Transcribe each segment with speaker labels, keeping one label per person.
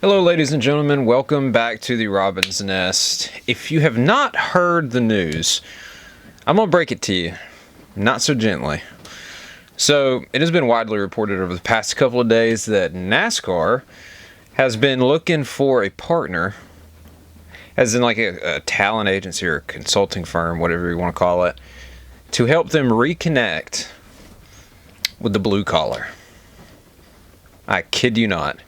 Speaker 1: Hello, ladies and gentlemen. Welcome back to the Robin's Nest. If you have not heard the news, I'm going to break it to you, not so gently. So, it has been widely reported over the past couple of days that NASCAR has been looking for a partner, as in like a talent agency or a consulting firm, whatever you want to call it, to help them reconnect with the blue collar. I kid you not.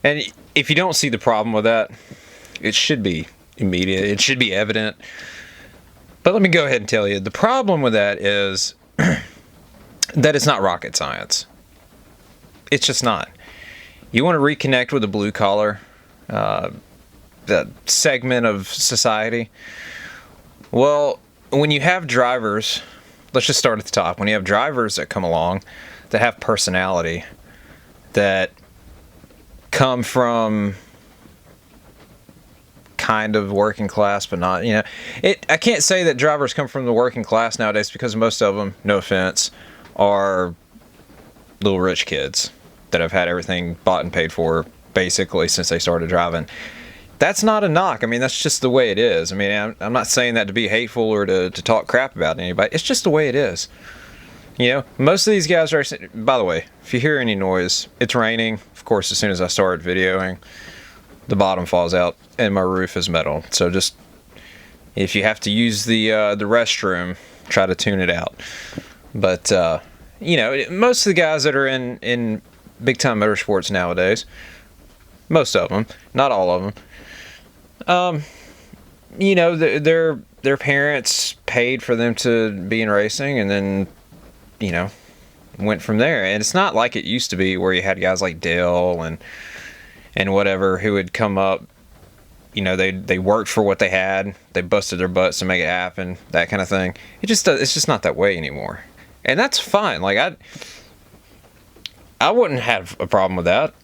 Speaker 1: And if you don't see the problem with that, it should be immediate. It should be evident. But let me go ahead and tell you, the problem with that is that it's not rocket science. It's just not. You want to reconnect with the blue collar, that segment of society. Well, when you have drivers, let's just start at the top. When you have drivers that come along that have personality, that come from kind of working class, but not, I can't say that drivers come from the working class nowadays because most of them, no offense, are little rich kids that have had everything bought and paid for basically since they started driving. That's not a knock. I mean, that's just the way it is. I mean, I'm not saying that to be hateful or to talk crap about anybody. It's just the way it is. Most of these guys are, by the way, if you hear any noise, it's raining. Of course, as soon as I start videoing, the bottom falls out and my roof is metal. So just, if you have to use the restroom, try to tune it out. But, most of the guys that are in big time motorsports nowadays, most of them, not all of them, their parents paid for them to be in racing and then, went from there. And it's not like it used to be where you had guys like Dale and whatever who would come up, they worked for what they had, they busted their butts to make it happen, that kind of thing. It's just not that way anymore. And that's fine. Like I wouldn't have a problem with that,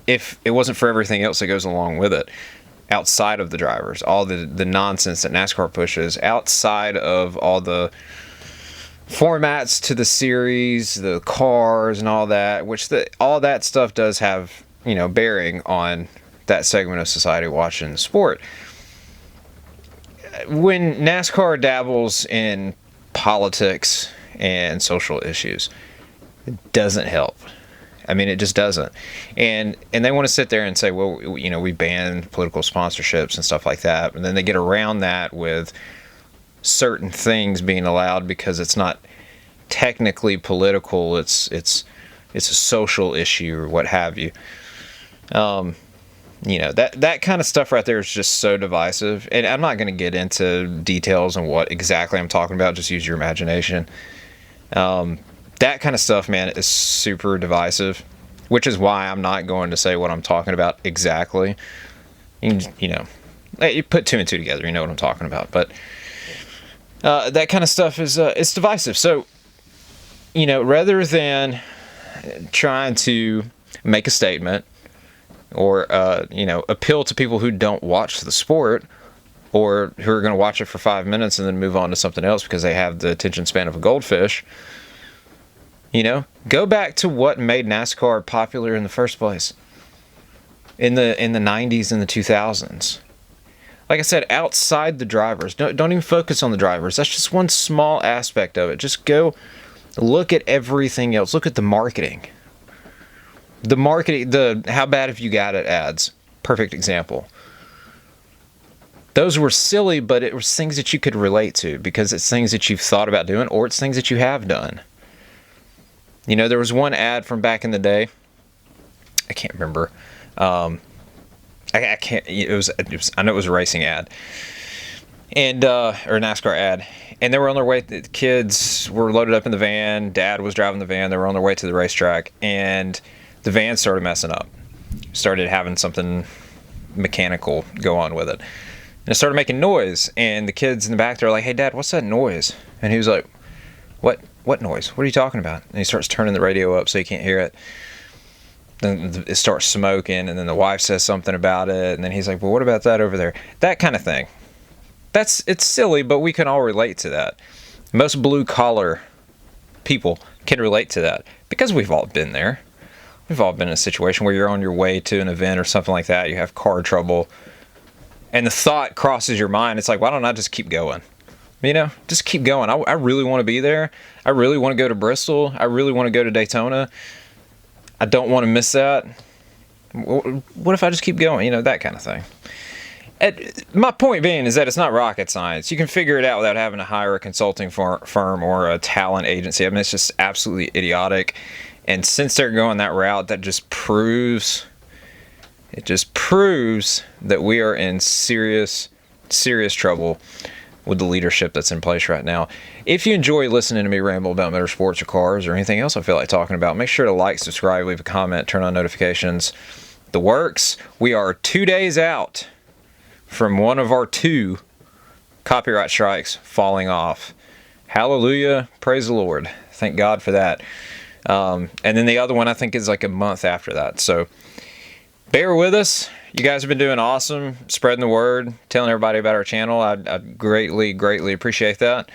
Speaker 1: if it wasn't for everything else that goes along with it. Outside of the drivers, all the nonsense that NASCAR pushes, outside of all the formats to the series, the cars and all that, which all that stuff does have, bearing on that segment of society watching the sport. When NASCAR dabbles in politics and social issues, it doesn't help. I mean, it just doesn't. And they want to sit there and say, well, we banned political sponsorships and stuff like that. And then they get around that with certain things being allowed because it's not technically political. It's a social issue or what have you. That kind of stuff right there is just so divisive. And I'm not going to get into details on what exactly I'm talking about. Just use your imagination. That kind of stuff, man, is super divisive, which is why I'm not going to say what I'm talking about exactly. You put two and two together, you know what I'm talking about. But that kind of stuff is it's divisive. So, rather than trying to make a statement or appeal to people who don't watch the sport or who are going to watch it for 5 minutes and then move on to something else because they have the attention span of a goldfish, go back to what made NASCAR popular in the first place in the 90s and the 2000s. Like I said, outside the drivers, don't even focus on the drivers. That's just one small aspect of it. Just go look at everything else. Look at the marketing. The how bad have you got it ads? Perfect example. Those were silly, but it was things that you could relate to because it's things that you've thought about doing or it's things that you have done. There was one ad from back in the day. I can't remember. I can't. It was. I know it was a racing ad, and or a NASCAR ad. And they were on their way. The kids were loaded up in the van. Dad was driving the van. They were on their way to the racetrack, and the van started messing up. Started having something mechanical go on with it, and it started making noise. And the kids in the back, they're like, "Hey, Dad, what's that noise?" And he was like, "What noise? What are you talking about?" And he starts turning the radio up so you can't hear it. Then it starts smoking, and then the wife says something about it, and then he's like, well, what about that over there? That kind of thing. It's silly, but we can all relate to that. Most blue collar people can relate to that because we've all been there. We've all been in a situation where you're on your way to an event or something like that. You have car trouble. And the thought crosses your mind. It's like, why don't I just keep going? You know, just keep going. I really want to be there. I really want to go to Bristol. I really want to go to Daytona. I don't want to miss that. What if I just keep going? You know, that kind of thing. My point being is that it's not rocket science. You can figure it out without having to hire a consulting firm or a talent agency. I mean, it's just absolutely idiotic. And since they're going that route, that just proves that we are in serious trouble with the leadership that's in place right now. If you enjoy listening to me ramble about motorsports or cars or anything else I feel like talking about, make sure to like, subscribe, leave a comment, turn on notifications. The works. We are 2 days out from one of our 2 copyright strikes falling off. Hallelujah. Praise the Lord. Thank God for that. And then the other one I think is like a month after that. So bear with us. You guys have been doing awesome, spreading the word, telling everybody about our channel. I greatly appreciate that.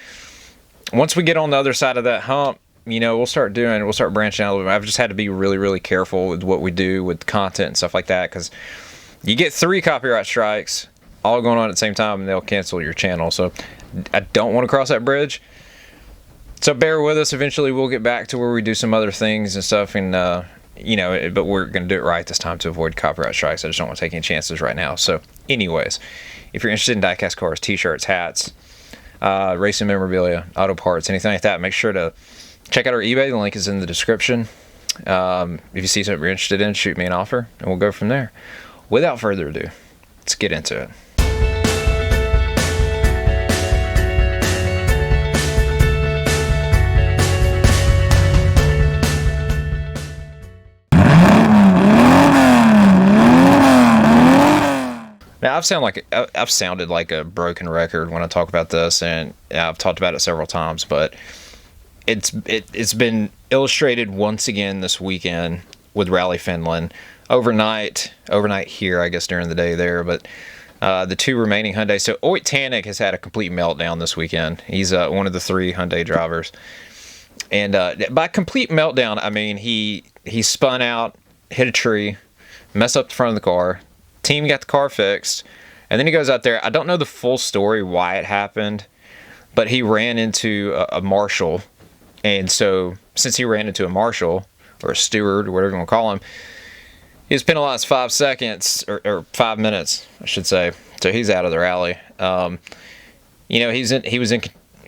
Speaker 1: Once we get on the other side of that hump, you know, we'll start branching out a little bit. I've just had to be really careful with what we do with content and stuff like that, because you get 3 copyright strikes all going on at the same time and they'll cancel your channel. So I don't want to cross that bridge. So bear with us. Eventually we'll get back to where we do some other things and stuff, and you know, but we're going to do it right this time to avoid copyright strikes. I just don't want to take any chances right now. So anyways, if you're interested in diecast cars, t-shirts, hats, racing memorabilia, auto parts, anything like that, make sure to check out our eBay. The link is in the description. If you see something you're interested in, shoot me an offer and we'll go from there. Without further ado, let's get into it. Now, I've sounded like a broken record when I talk about this, and I've talked about it several times, but it's been illustrated once again this weekend with Rally Finland. Overnight here, I guess during the day there, but the 2 remaining Hyundai. So Oyt Tanek has had a complete meltdown this weekend. He's one of the 3 Hyundai drivers, and by complete meltdown, I mean he spun out, hit a tree, messed up the front of the car. Team got the car fixed, and then he goes out there. I don't know the full story why it happened, but he ran into a marshal, and so since he ran into a marshal or a steward or whatever you want to call him, he was penalized 5 seconds or 5 minutes, I should say. So he's out of the rally. You know, he was in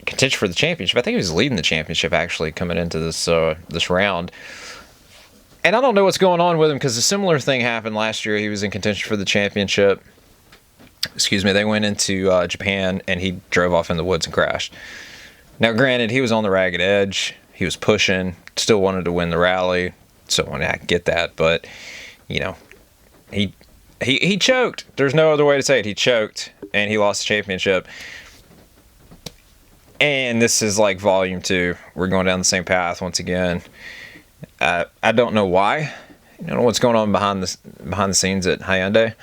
Speaker 1: contention for the championship. I think he was leading the championship actually coming into this round. And I don't know what's going on with him, because a similar thing happened last year. He was in contention for the championship. Excuse me. They went into Japan, and he drove off in the woods and crashed. Now, granted, he was on the ragged edge. He was pushing. Still wanted to win the rally. So I get that. But, you know, he choked. There's no other way to say it. He choked, and he lost the championship. And this is like volume 2. We're going down the same path once again. I don't know why. I don't know what's going on behind the scenes at Hyundai.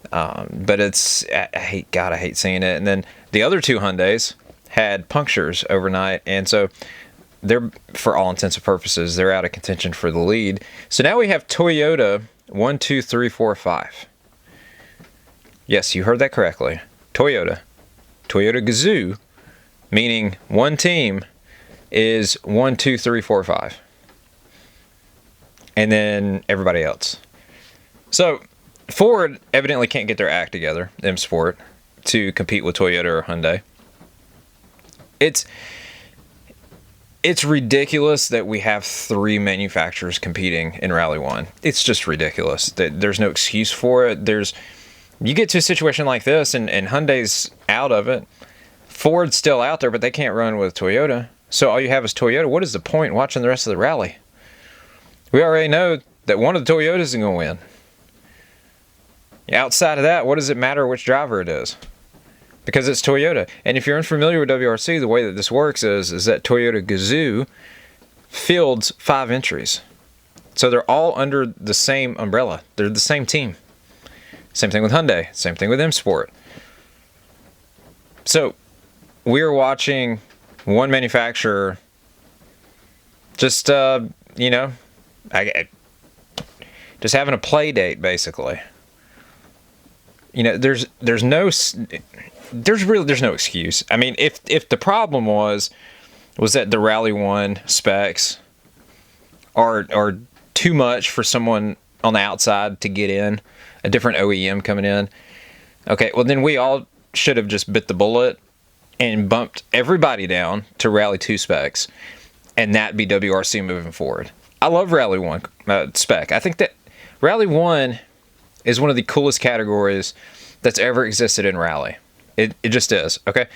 Speaker 1: But I hate seeing it. And then the other 2 Hyundais had punctures overnight, and so they're, for all intents and purposes, they're out of contention for the lead. So now we have Toyota 1, 2, 3, 4, 5. Yes, you heard that correctly. Toyota Gazoo, meaning one team is 1, 2, 3, 4, 5. And then everybody else. So Ford evidently can't get their act together, M Sport, to compete with Toyota or Hyundai. It's ridiculous that we have 3 manufacturers competing in Rally 1. It's just ridiculous. There's no excuse for it. You get to a situation like this, and Hyundai's out of it. Ford's still out there, but they can't run with Toyota. So all you have is Toyota. What is the point watching the rest of the rally? We already know that one of the Toyotas is going to win. Outside of that, what does it matter which driver it is? Because it's Toyota. And if you're unfamiliar with WRC, the way that this works is that Toyota Gazoo fields 5 entries. So they're all under the same umbrella. They're the same team. Same thing with Hyundai. Same thing with M Sport. So we're watching one manufacturer just, just having a play date, basically. You know, there's no excuse. I mean, if the problem was that the Rally 1 specs are too much for someone on the outside to get in, a different OEM coming in, okay, well then we all should have just bit the bullet and bumped everybody down to Rally 2 specs, and that be WRC moving forward. I love Rally 1 spec. I think that Rally 1 is one of the coolest categories that's ever existed in rally. It just is, okay?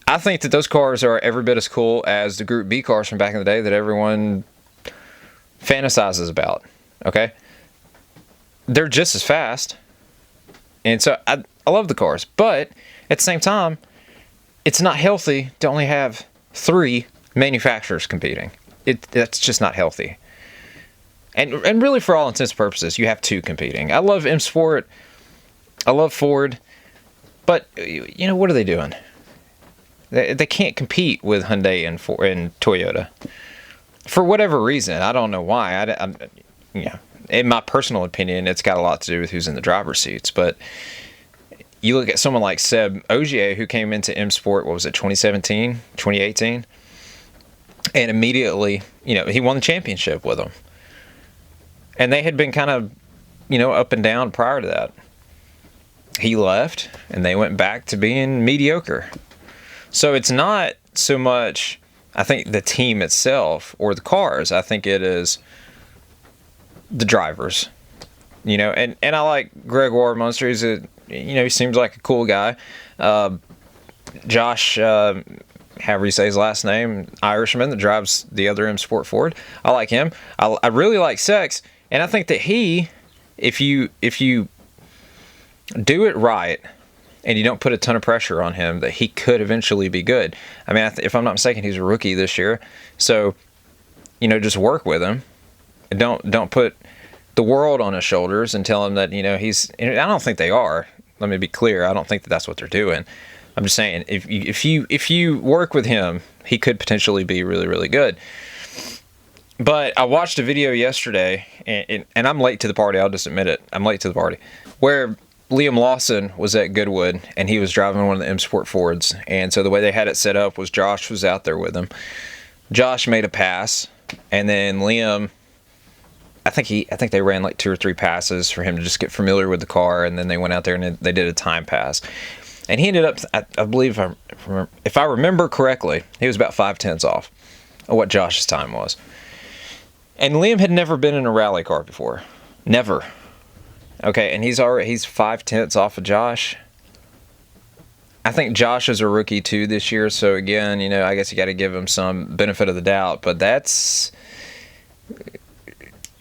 Speaker 1: I think that those cars are every bit as cool as the Group B cars from back in the day that everyone fantasizes about, okay? They're just as fast. And so I love the cars. But at the same time, it's not healthy to only have 3 manufacturers competing. That's just not healthy. And really, for all intents and purposes, you have 2 competing. I love M Sport. I love Ford. But, you know, what are they doing? They can't compete with Hyundai and Toyota. For whatever reason. I don't know why. Yeah. In my personal opinion, it's got a lot to do with who's in the driver's seats. But you look at someone like Seb Ogier, who came into M Sport, what was it, 2017, 2018? And immediately, you know, he won the championship with them. And they had been kind of, you know, up and down prior to that. He left, and they went back to being mediocre. So it's not so much, I think, the team itself or the cars. I think it is the drivers. You know, and I like Gregoire Munster. He's he seems like a cool guy. Josh, however you say his last name, Irishman that drives the other M Sport Ford. I like him. I really like Sex, and I think that if you do it right and you don't put a ton of pressure on him, that he could eventually be good. I mean, if I'm not mistaken, he's a rookie this year. So, you know, just work with him. Don't put the world on his shoulders and tell him that, you know, he's... I don't think they are. Let me be clear. I don't think that that's what they're doing. I'm just saying, if you work with him, he could potentially be really, really good. But I watched a video yesterday, and I'm late to the party. I'll just admit it. I'm late to the party. Where Liam Lawson was at Goodwood, and he was driving one of the M Sport Fords. And so the way they had it set up was Josh was out there with him. Josh made a pass, and then Liam, I think they ran like 2 or 3 passes for him to just get familiar with the car, and then they went out there and they did a time pass. And he ended up, I believe, if I remember correctly, he was about 5/10 off of what Josh's time was. And Liam had never been in a rally car before. Never. Okay, and he's 5/10 off of Josh. I think Josh is a rookie too this year, so again, you know, I guess you got to give him some benefit of the doubt, but that's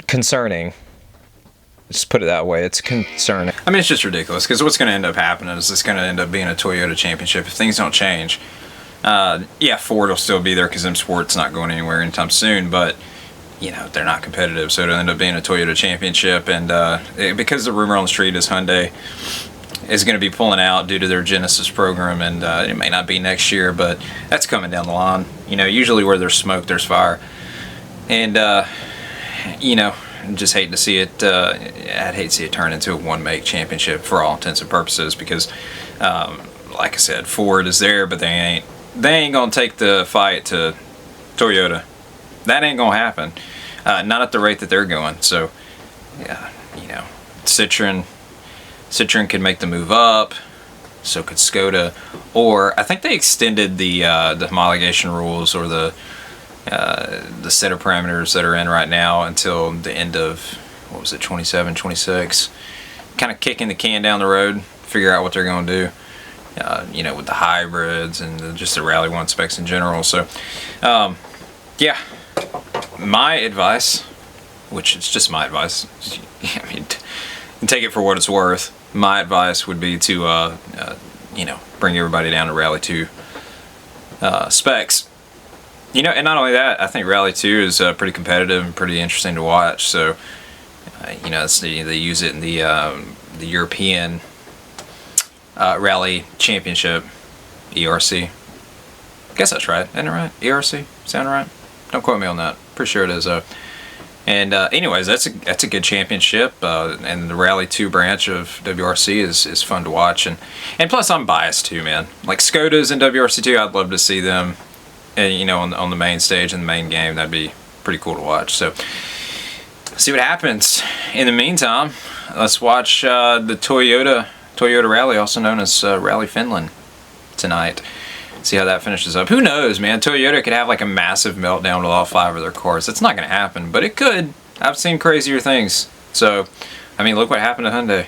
Speaker 1: concerning. Just put it that way. It's concerning. I mean, it's just ridiculous, because what's going to end up happening is it's going to end up being a Toyota championship if things don't change. Yeah, Ford will still be there because M Sport's not going anywhere anytime soon, but you know, they're not competitive, so it'll end up being a Toyota championship. And because the rumor on the street is Hyundai is going to be pulling out due to their Genesis program, and it may not be next year, but that's coming down the line. You know, usually where there's smoke, there's fire. And, you know, just hate to see it, I'd hate to see it turn into a one-make championship for all intents and purposes, because, like I said, Ford is there, but they ain't going to take the fight to Toyota. That ain't gonna happen. Not at the rate that they're going. So, yeah, you know, Citroen could make the move up. So could Skoda. Or I think they extended the homologation rules, or the set of parameters that are in right now until the end of, what was it, 27, 26. Kind of kicking the can down the road, figure out what they're gonna do. You know, with the hybrids and just the Rally 1 specs in general. So, yeah. My advice, which is just my advice, I mean, take it for what it's worth. My advice would be to, you know, bring everybody down to Rally 2 specs. You know, and not only that, I think Rally 2 is pretty competitive and pretty interesting to watch. So, you know, they use it in the European Rally Championship, ERC. I guess that's right, isn't it right? ERC, sound right? Don't quote me on that. Pretty sure it is. And anyways, that's a good championship, and the Rally 2 branch of WRC is fun to watch, and plus I'm biased too, man. Like Skoda's in WRC2, I'd love to see them, you know, on the main stage in the main game. That'd be pretty cool to watch. So see what happens. In the meantime, let's watch the Toyota Rally, also known as Rally Finland, tonight. See how that finishes up. Who knows, man? Toyota could have like a massive meltdown with all 5 of their cars. It's not going to happen, but it could. I've seen crazier things. So, I mean, look what happened to Hyundai.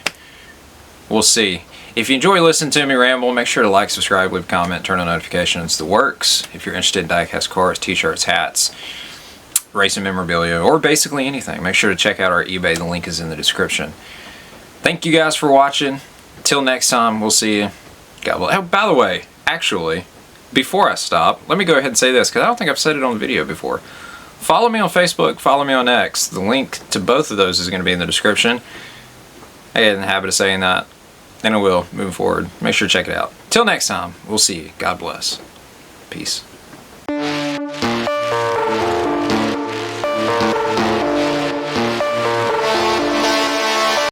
Speaker 1: We'll see. If you enjoy listening to me ramble, make sure to like, subscribe, leave a comment, turn on notifications. The works. If you're interested in diecast cars, t-shirts, hats, racing memorabilia, or basically anything, make sure to check out our eBay. The link is in the description. Thank you guys for watching. Until next time, we'll see you. God bless. Oh, by the way, actually, before I stop, let me go ahead and say this, because I don't think I've said it on the video before. Follow me on Facebook, follow me on X. The link to both of those is going to be in the description. I get in the habit of saying that, and I will moving forward. Make sure to check it out. Till next time, we'll see you. God bless. Peace.